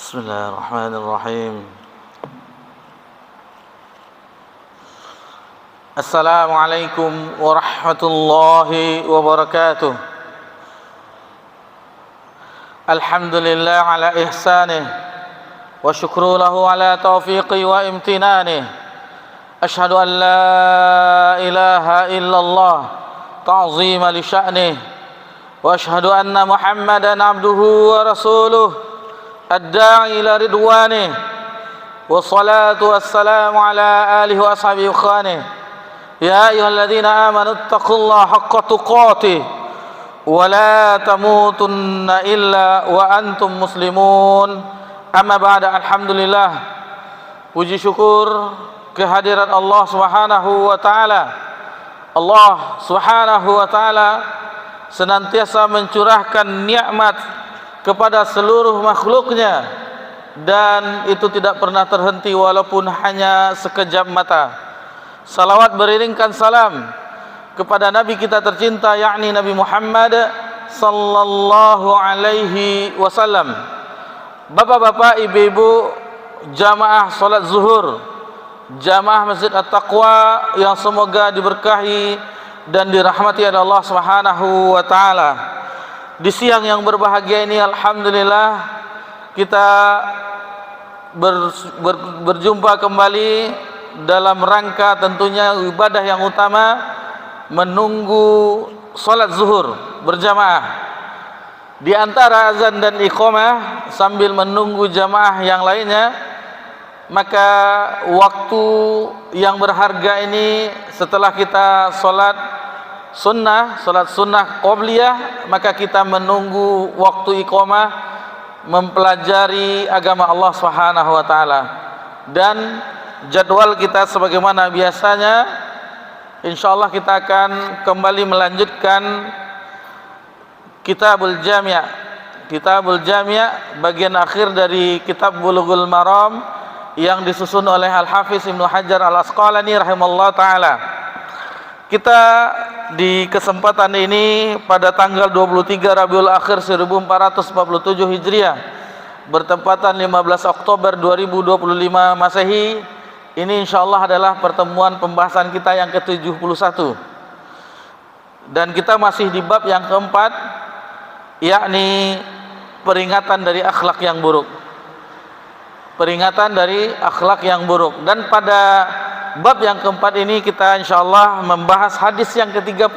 بسم الله الرحمن الرحيم. السلام عليكم ورحمة الله وبركاته. الحمد لله على إحسانه وشكر له على توفيقه وامتنانه. أشهد أن لا إله إلا الله تعظيما لشأنه وأشهد أن محمدا عبده ورسوله الداعي إلى رضوانه والصلاة والسلام على آله وأصحابه وإخوانه. يا أيها الذين آمنوا اتقوا الله حق تقاته ولا تموتن إلا وأنتم مسلمون. أما بعد, alhamdulillah, puji syukur kehadiran Allah Subhanahu wa taala. Allah Subhanahu wa taala senantiasa mencurahkan nikmat kepada seluruh makhluknya, dan itu tidak pernah terhenti walaupun hanya sekejap mata. Salawat beriringkan salam kepada Nabi kita tercinta, yakni Nabi Muhammad sallallahu alaihi wasallam. Bapak-bapak, ibu-ibu, jamaah salat zuhur, jamaah Masjid At-Taqwa yang semoga diberkahi dan dirahmati oleh Allah Subhanahu wa taala. Di siang yang berbahagia ini, alhamdulillah, kita berjumpa kembali dalam rangka tentunya ibadah yang utama, menunggu salat zuhur berjamaah. Di antara azan dan iqamah sambil menunggu jamaah yang lainnya, maka waktu yang berharga ini setelah kita salat sunnah qobliyah, maka kita menunggu waktu iqamah mempelajari agama Allah Subhanahu wa taala. Dan jadwal kita sebagaimana biasanya, insyaallah kita akan kembali melanjutkan Kitabul Jami', bagian akhir dari kitab Bulughul Maram yang disusun oleh Al-Hafiz Ibnu Hajar Al-Asqalani rahimallahu taala. Kita di kesempatan ini pada tanggal 23 Rabiul Akhir 1447 Hijriah, bertepatan 15 Oktober 2025 Masehi, ini insyaallah adalah pertemuan pembahasan kita yang ke-71. Dan kita masih di bab yang keempat, yakni peringatan dari akhlak yang buruk. Peringatan dari akhlak yang buruk. Dan pada bab yang keempat ini kita insyaallah membahas hadis yang ke-30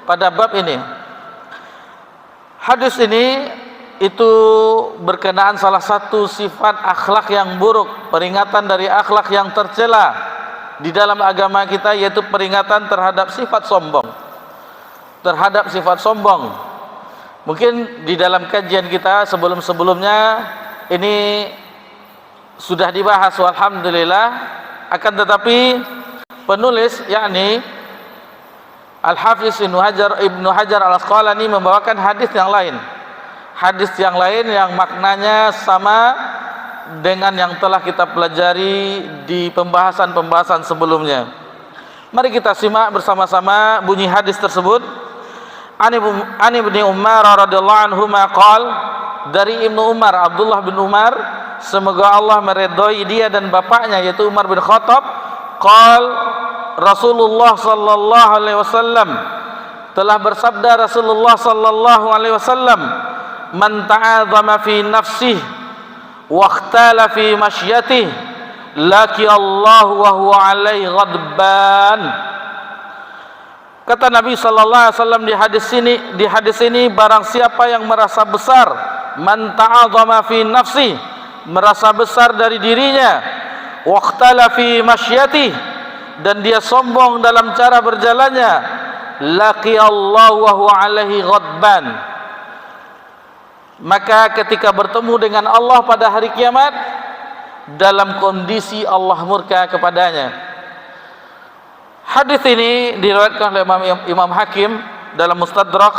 pada bab ini. Hadis ini itu berkenaan salah satu sifat akhlak yang buruk, peringatan dari akhlak yang tercela di dalam agama kita, yaitu peringatan terhadap sifat sombong. Mungkin di dalam kajian kita sebelum-sebelumnya ini sudah dibahas, alhamdulillah. Akan tetapi penulis, yakni Al-Hafiz Ibnu Hajar Al-Asqalani, membawakan hadis yang lain. Hadis yang lain yang maknanya sama dengan yang telah kita pelajari di pembahasan-pembahasan sebelumnya. Mari kita simak bersama-sama bunyi hadis tersebut. Ani bin Umar radhiyallahu anhu qol, dari Ibnu Umar, Abdullah bin Umar, semoga Allah meridhai dia dan bapaknya, yaitu Umar bin Khattab, qol, Rasulullah sallallahu alaihi wasallam, telah bersabda Rasulullah sallallahu alaihi wasallam, man ta'adzama fi nafsihi wa ikhtala fi masyiatihi laki Allah wa huwa alaihi ghadban. Kata Nabi sallallahu alaihi wasallam di hadis ini, barang siapa yang merasa besar, man ta'adzama fi nafsihi, merasa besar dari dirinya, wa ikhtala fi masyiatihi, dan dia sombong dalam cara berjalannya, laqi Allah wa huwa alaihi ghadban, maka ketika bertemu dengan Allah pada hari kiamat dalam kondisi Allah murka kepadanya. Hadis ini diriwayatkan oleh Imam Hakim dalam Mustadrak,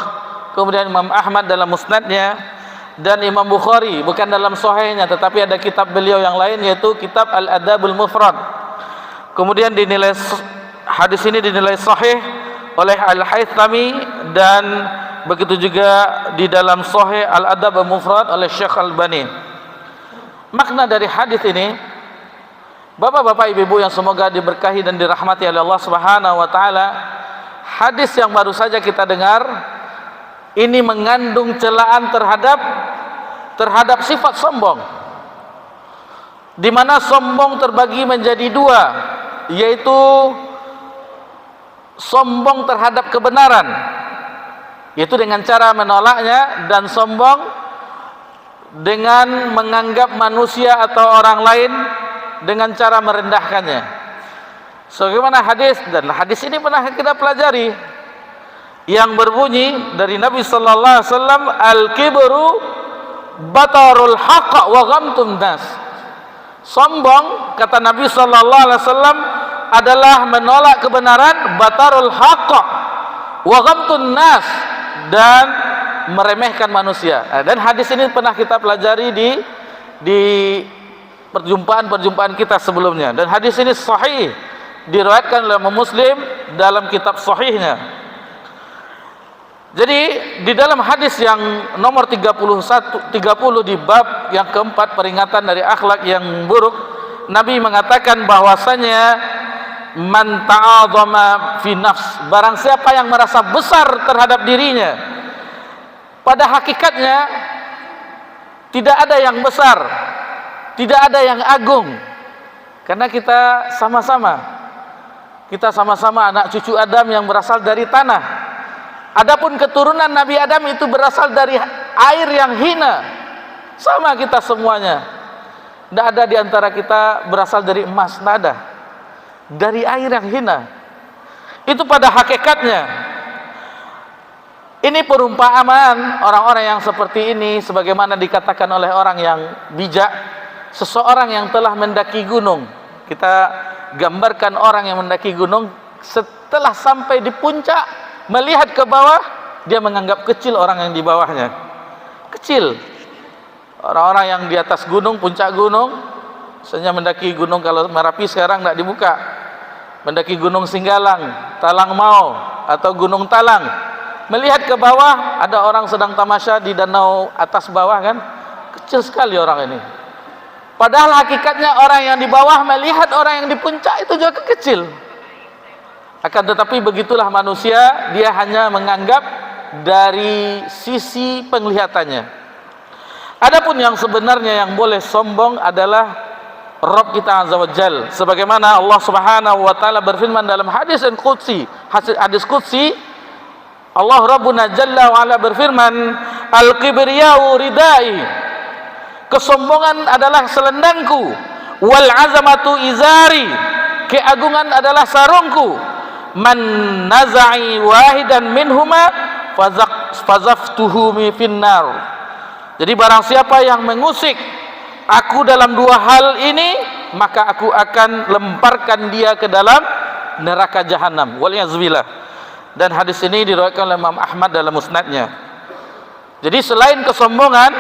kemudian Imam Ahmad dalam Musnadnya, dan Imam Bukhari bukan dalam Sahihnya, tetapi ada kitab beliau yang lain, yaitu kitab Al-Adabul Mufrad. Kemudian hadis ini dinilai sahih oleh Al-Haythami, dan begitu juga di dalam Sahih Al-Adab Al-Mufrad oleh Syekh Al-Albani. makna dari hadis ini, Bapak-bapak, ibu-ibu yang semoga diberkahi dan dirahmati oleh Allah Subhanahu wa taala, hadis yang baru saja kita dengar ini mengandung celaan terhadap sifat sombong, di mana sombong terbagi menjadi dua, yaitu sombong terhadap kebenaran, yaitu dengan cara menolaknya, dan sombong dengan menganggap manusia atau orang lain dengan cara merendahkannya. Sebagaimana hadis, dan hadis ini pernah kita pelajari, yang berbunyi dari Nabi sallallahu alaihi wasallam, al-kibru batarul haqq wa ghamtun nas. Sombong, kata Nabi sallallahu alaihi wasallam, adalah menolak kebenaran, batarul haqq wa ghamtun nas, dan meremehkan manusia. Dan hadis ini pernah kita pelajari di perjumpaan kita sebelumnya, dan hadis ini sahih, diriwayatkan oleh Muslim dalam kitab sahihnya. Jadi di dalam hadis yang nomor 30 di bab yang keempat, peringatan dari akhlak yang buruk, Nabi mengatakan bahwasanya man ta'adzama fi nafs, barang siapa yang merasa besar terhadap dirinya, pada hakikatnya tidak ada yang besar, tidak ada yang agung, karena kita sama-sama anak cucu Adam yang berasal dari tanah. Adapun keturunan Nabi Adam itu berasal dari air yang hina. Sama kita semuanya. Tidak ada di antara kita berasal dari emas, tidak ada. Dari air yang hina. Itu pada hakikatnya. Ini perumpamaan orang-orang yang seperti ini, sebagaimana dikatakan oleh orang yang bijak, seseorang yang telah mendaki gunung. Kita gambarkan orang yang mendaki gunung, setelah sampai di puncak, melihat ke bawah, dia menganggap kecil orang yang di bawahnya. Kecil. Orang-orang yang di atas gunung, puncak gunung, misalnya mendaki gunung, kalau Merapi sekarang tidak dibuka, mendaki gunung Singgalang, Talang Mau, atau Gunung Talang, melihat ke bawah, ada orang sedang tamasya di danau atas bawah kan, kecil sekali orang ini. Padahal hakikatnya orang yang di bawah melihat orang yang di puncak itu juga kecil. Akan tetapi begitulah manusia, dia hanya menganggap dari sisi penglihatannya. Adapun yang sebenarnya yang boleh sombong adalah Rabb kita Azza wa Jal. Sebagaimana Allah Subhanahu wa taala berfirman dalam hadis qudsi, Allah Rabbuna Jalla wa Ala berfirman, al-kibriyau ridai, kesombongan adalah selendangku, wal azamatu izari, keagungan adalah sarungku. Man naza'i wahidan minhuma fazaftuhu finnar. Jadi barang siapa yang mengusik aku dalam dua hal ini, maka aku akan lemparkan dia ke dalam neraka jahanam. Waliyazbillah. Dan hadis ini diriwayatkan oleh Imam Ahmad dalam musnadnya. Jadi selain kesombongan,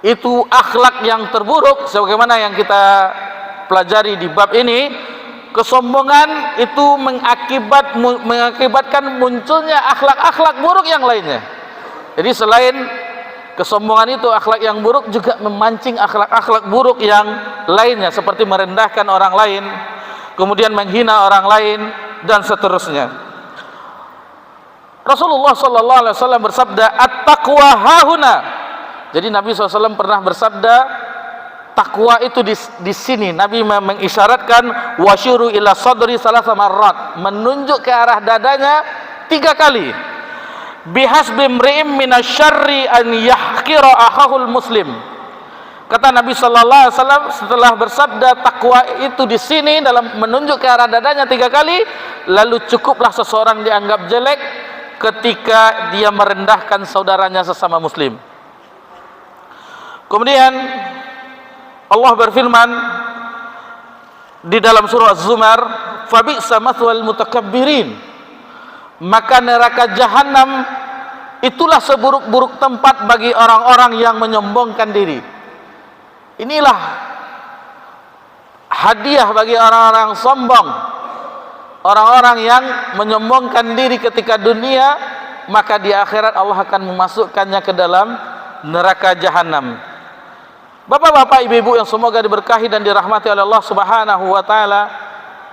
itu akhlak yang terburuk, sebagaimana yang kita pelajari di bab ini. Kesombongan itu mengakibatkan munculnya akhlak-akhlak buruk yang lainnya. Jadi selain kesombongan itu, akhlak yang buruk juga memancing akhlak-akhlak buruk yang lainnya, seperti merendahkan orang lain, kemudian menghina orang lain, dan seterusnya. Rasulullah sallallahu alaihi wasallam bersabda, at-taqwa hahuna. Jadi Nabi SAW pernah bersabda, takwa itu di sini. Nabi mengisyaratkan wasyuru ila sadri salasa marrat, menunjuk ke arah dadanya 3 kali. Bihasbi imri'in minasyarri an yahqira akhahul muslim. Kata Nabi sallallahu alaihi wasallam setelah bersabda takwa itu di sini dalam menunjuk ke arah dadanya 3 kali, lalu cukuplah seseorang dianggap jelek ketika dia merendahkan saudaranya sesama muslim. Kemudian Allah berfirman di dalam surah Az-Zumar, fabi'sa mathwal mutakabbirin, maka neraka jahanam itulah seburuk-buruk tempat bagi orang-orang yang menyombongkan diri. Inilah hadiah bagi orang-orang sombong, orang-orang yang menyombongkan diri ketika dunia, maka di akhirat Allah akan memasukkannya ke dalam neraka jahanam. Bapak-bapak, ibu-ibu yang semoga diberkahi dan dirahmati oleh Allah Subhanahu wa taala,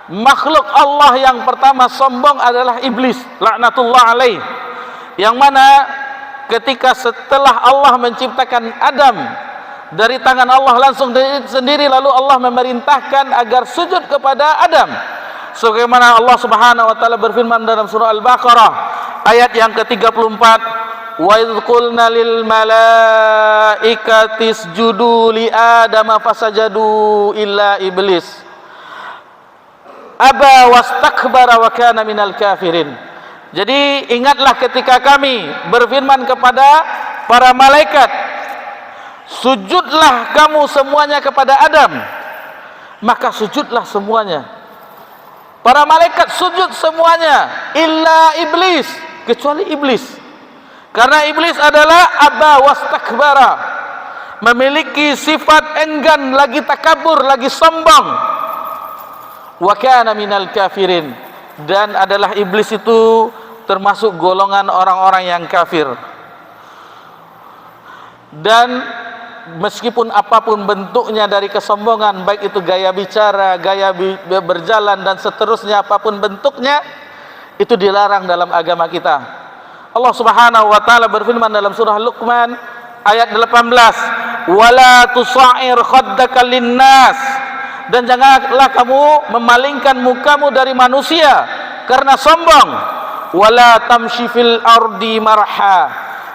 makhluk Allah yang pertama sombong adalah iblis, laknatullah alaih. Yang mana ketika setelah Allah menciptakan Adam dari tangan Allah langsung sendiri, lalu Allah memerintahkan agar sujud kepada Adam. Sebagaimana Allah Subhanahu wa taala berfirman dalam surah Al-Baqarah ayat yang ke-34, wa idz qulna lil malaikati isjudu li adama fasajadu illa iblis aba wastakbara wa kana minal kafirin. Jadi ingatlah ketika kami berfirman kepada para malaikat, sujudlah kamu semuanya kepada Adam, maka sujudlah semuanya. Para malaikat sujud semuanya, illa iblis, kecuali iblis. Karena iblis adalah aba wastakbara, memiliki sifat enggan, lagi takabur, lagi sombong. Wa kana minal kafirin, dan adalah iblis itu termasuk golongan orang-orang yang kafir. Dan meskipun apapun bentuknya dari kesombongan, baik itu gaya bicara, gaya berjalan dan seterusnya, apapun bentuknya, itu dilarang dalam agama kita. Allah Subhanahu wa taala berfirman dalam surah Luqman ayat 18, wala tusa'ir khaddaka linnas, dan janganlah kamu memalingkan mukamu dari manusia karena sombong. Wala tamshi fil ardi marha,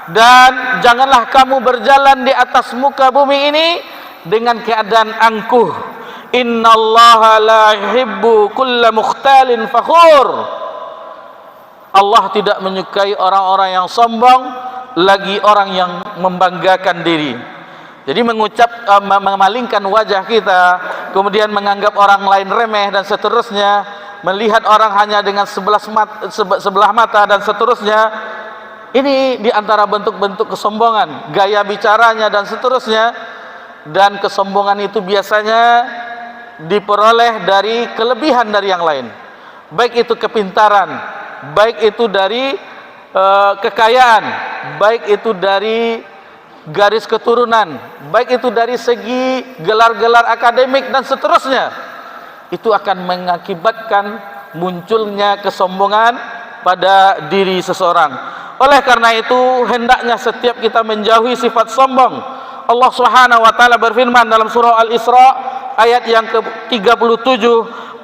dan janganlah kamu berjalan di atas muka bumi ini dengan keadaan angkuh. Innallaha la yuhibbu kulla mukhtalin fakhur. Allah tidak menyukai orang-orang yang sombong, lagi orang yang membanggakan diri. Jadi memalingkan wajah kita, kemudian menganggap orang lain remeh dan seterusnya, melihat orang hanya dengan sebelah mata dan seterusnya. Ini diantara bentuk-bentuk kesombongan, gaya bicaranya dan seterusnya. Dan kesombongan itu biasanya diperoleh dari kelebihan dari yang lain, baik itu kepintaran, baik itu dari kekayaan, baik itu dari garis keturunan, baik itu dari segi gelar-gelar akademik dan seterusnya. Itu akan mengakibatkan munculnya kesombongan pada diri seseorang. Oleh karena itu hendaknya setiap kita menjauhi sifat sombong. Allah Subhanahu wa taala berfirman dalam surah Al-Isra ayat yang ke-37,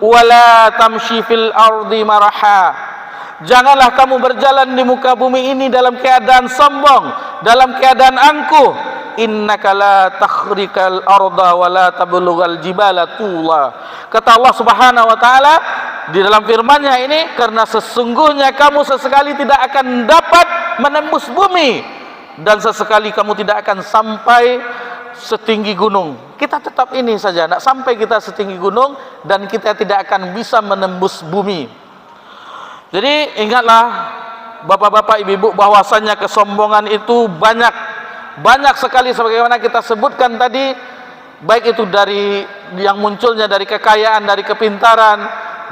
wala tamshi fil ardi maraha, janganlah kamu berjalan di muka bumi ini dalam keadaan sombong, dalam keadaan angkuh. Innaka la takhrikal arda wa la tablughal jibala tula. Kata Allah Subhanahu wa taala di dalam firman-Nya ini, karena sesungguhnya kamu sesekali tidak akan dapat menembus bumi, dan sesekali kamu tidak akan sampai setinggi gunung. Kita tetap ini saja, tidak sampai kita setinggi gunung, dan kita tidak akan bisa menembus bumi. Jadi ingatlah bapak-bapak, ibu-ibu, bahwasannya kesombongan itu banyak sekali sebagaimana kita sebutkan tadi, baik itu dari yang munculnya dari kekayaan, dari kepintaran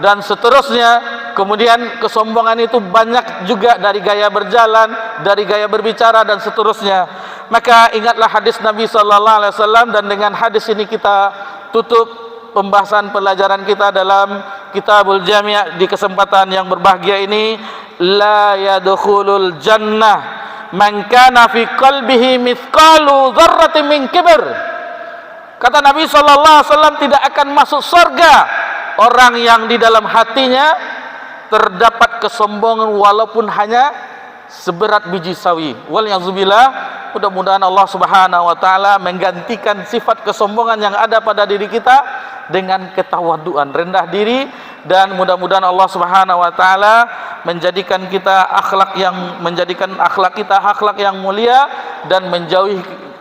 dan seterusnya. Kemudian kesombongan itu banyak juga dari gaya berjalan, dari gaya berbicara dan seterusnya. Maka ingatlah hadis Nabi sallallahu alaihi wasallam, dan dengan hadis ini kita tutup pembahasan pelajaran kita dalam Kitabul Jami' di kesempatan yang berbahagia ini. La yadkhulul jannah man kana fi qalbihi mithqalu dzarratin min kibr. Kata Nabi sallallahu alaihi wasallam, tidak akan masuk surga orang yang di dalam hatinya terdapat kesombongan walaupun hanya seberat biji sawi. Waliyadzubillah. Mudah-mudahan Allah Subhanahu wa taala menggantikan sifat kesombongan yang ada pada diri kita dengan ketawaduan, rendah diri, dan mudah-mudahan Allah Subhanahu wa taala menjadikan akhlak kita akhlak yang mulia, dan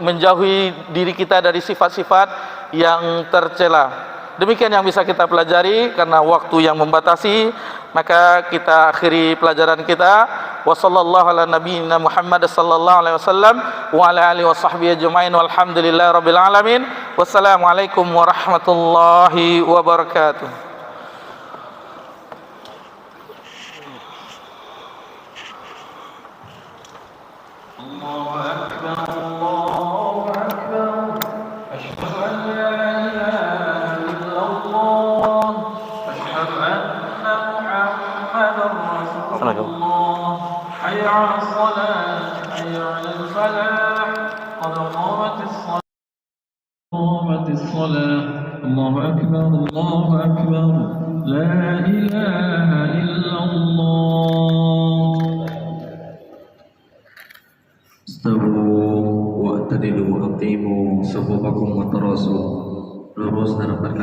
menjauhi diri kita dari sifat-sifat yang tercela. Demikian yang bisa kita pelajari, karena waktu yang membatasi, maka kita akhiri pelajaran kita. Wassallallahu ala nabiyyina Muhammad sallallahu alaihi wasallam wa ala alihi washabbihi ajmain walhamdulillahi rabbil alamin. Wassalamualaikum warahmatullahi wabarakatuh. Allahu akbar, Allahu akbar. الله حي على الصلاة حي على الفلاح قد قامت الصلاة قامت الصلاة الله أكبر الله أكبر لا إله إلا الله. Istawu wa atadilu aqimu sufufakum wa tarasu. Lurus dan